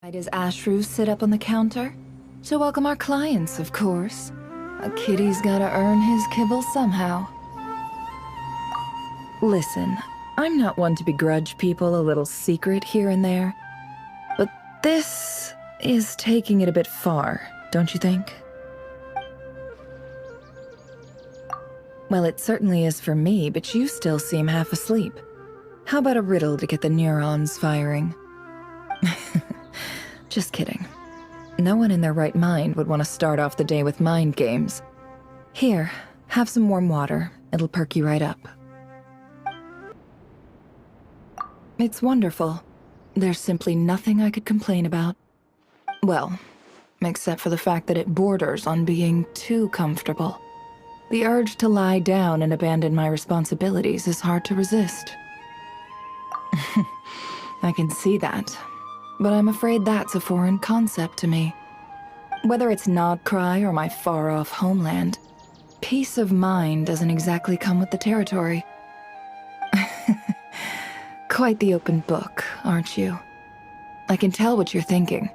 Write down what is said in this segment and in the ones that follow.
Why does Ashru sit up on the counter? To welcome our clients, of course. A kitty's gotta earn his kibble somehow. Listen, I'm not one to begrudge people a little secret here and there, but this is taking it a bit far, don't you think? Well, it certainly is for me, but you still seem half asleep. How about a riddle to get the neurons firing? Just kidding. No one in their right mind would want to start off the day with mind games. Here, have some warm water. It'll perk you right up. It's wonderful. There's simply nothing I could complain about. Well, except for the fact that it borders on being too comfortable. The urge to lie down and abandon my responsibilities is hard to resist. I can see that. But I'm afraid that's a foreign concept to me. Whether it's Nodcry or my far-off homeland, peace of mind doesn't exactly come with the territory. Quite the open book, aren't you? I can tell what you're thinking.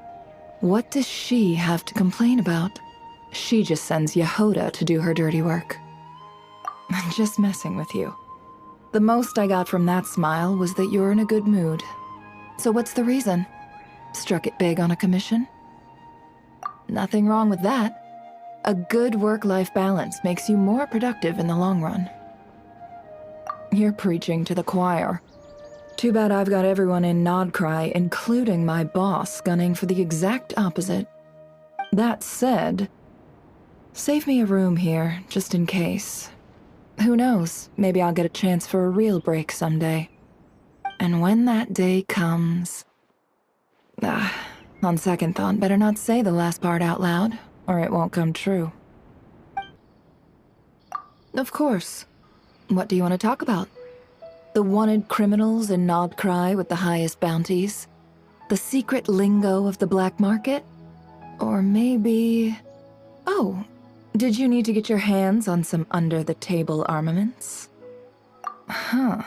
What does she have to complain about? She just sends Yehoda to do her dirty work. I'm just messing with you. The most I got from that smile was that you're in a good mood. So what's the reason? Struck it big on a commission? Nothing wrong with that. A good work-life balance makes you more productive in the long run. You're preaching to the choir. Too bad I've got everyone in Nodcry, including my boss, gunning for the exact opposite. That said, save me a room here, just in case. Who knows, maybe I'll get a chance for a real break someday. And when that day comes... on second thought, better not say the last part out loud, or it won't come true. Of course. What do you want to talk about? The wanted criminals in Nodcry with the highest bounties? The secret lingo of the black market? Or maybe... Oh, did you need to get your hands on some under-the-table armaments? Huh.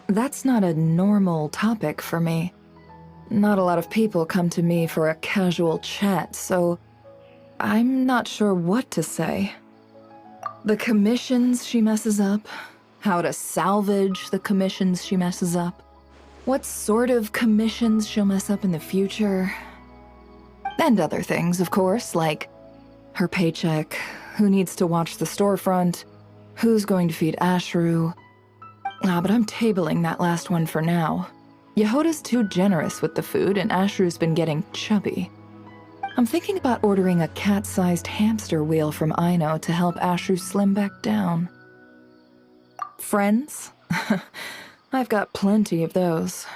That's not a normal topic for me. Not a lot of people come to me for a casual chat, so I'm not sure what to say. The commissions she messes up, how to salvage the commissions she messes up, what sort of commissions she'll mess up in the future, and other things, of course, like her paycheck, who needs to watch the storefront, who's going to feed Ashru. But I'm tabling that last one for now. Yehoda's too generous with the food, and Ashru's been getting chubby. I'm thinking about ordering a cat-sized hamster wheel from Ino to help Ashru slim back down. Friends? I've got plenty of those.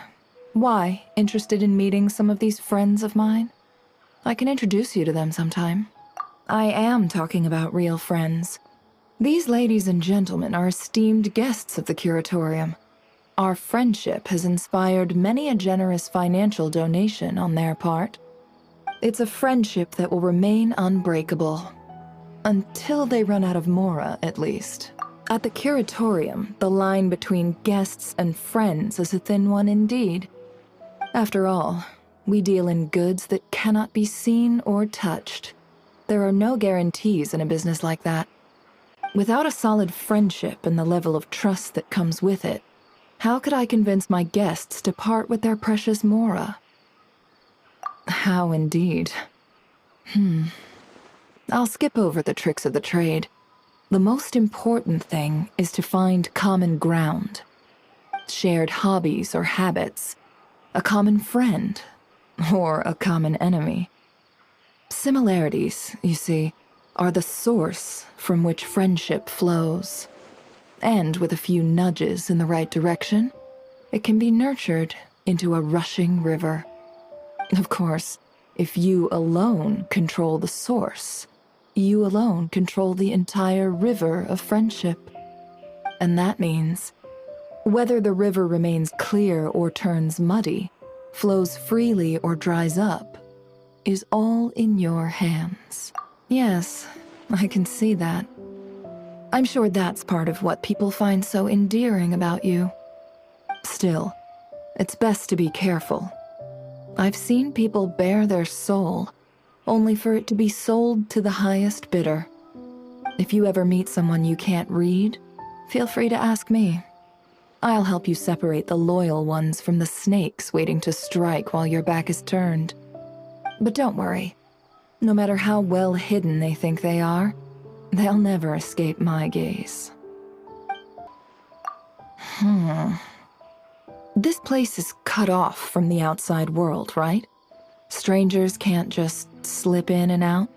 Why, interested in meeting some of these friends of mine? I can introduce you to them sometime. I am talking about real friends. These ladies and gentlemen are esteemed guests of the Curatorium. Our friendship has inspired many a generous financial donation on their part. It's a friendship that will remain unbreakable. Until they run out of Mora, at least. At the Curatorium, the line between guests and friends is a thin one indeed. After all, we deal in goods that cannot be seen or touched. There are no guarantees in a business like that. Without a solid friendship and the level of trust that comes with it, how could I convince my guests to part with their precious Mora? How indeed. I'll skip over the tricks of the trade. The most important thing is to find common ground. Shared hobbies or habits. A common friend. Or a common enemy. Similarities, you see, are the source from which friendship flows. And with a few nudges in the right direction, it can be nurtured into a rushing river. Of course, if you alone control the source, you alone control the entire river of friendship. And that means, whether the river remains clear or turns muddy, flows freely or dries up, is all in your hands. Yes, I can see that. I'm sure that's part of what people find so endearing about you. Still, it's best to be careful. I've seen people bare their soul, only for it to be sold to the highest bidder. If you ever meet someone you can't read, feel free to ask me. I'll help you separate the loyal ones from the snakes waiting to strike while your back is turned. But don't worry. No matter how well hidden they think they are, they'll never escape my gaze. This place is cut off from the outside world, right? Strangers can't just slip in and out?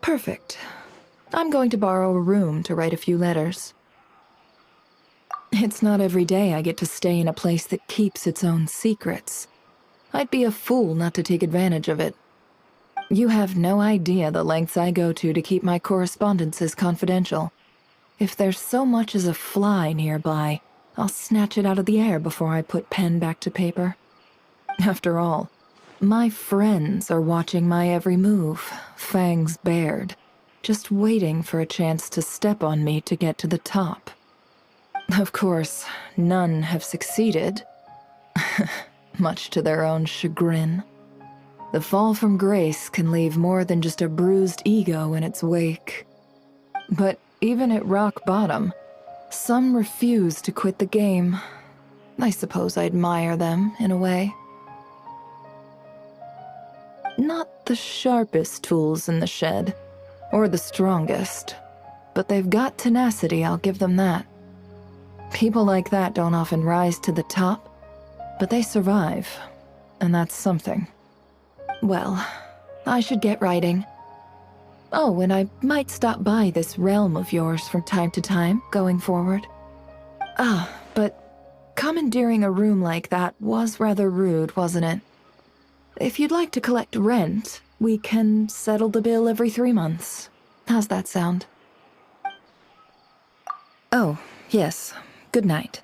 Perfect. I'm going to borrow a room to write a few letters. It's not every day I get to stay in a place that keeps its own secrets. I'd be a fool not to take advantage of it. You have no idea the lengths I go to keep my correspondences confidential. If there's so much as a fly nearby, I'll snatch it out of the air before I put pen back to paper. After all, my friends are watching my every move, fangs bared, just waiting for a chance to step on me to get to the top. Of course, none have succeeded, much to their own chagrin. The fall from grace can leave more than just a bruised ego in its wake. But even at rock bottom, some refuse to quit the game. I suppose I admire them, in a way. Not the sharpest tools in the shed, or the strongest, but they've got tenacity, I'll give them that. People like that don't often rise to the top, but they survive, and that's something. Well, I should get writing. Oh, and I might stop by this realm of yours from time to time, going forward. But commandeering a room like that was rather rude, wasn't it? If you'd like to collect rent, we can settle the bill every 3 months. How's that sound? Oh, yes. Good night.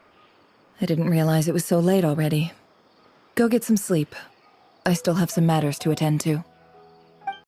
I didn't realize it was so late already. Go get some sleep. I still have some matters to attend to.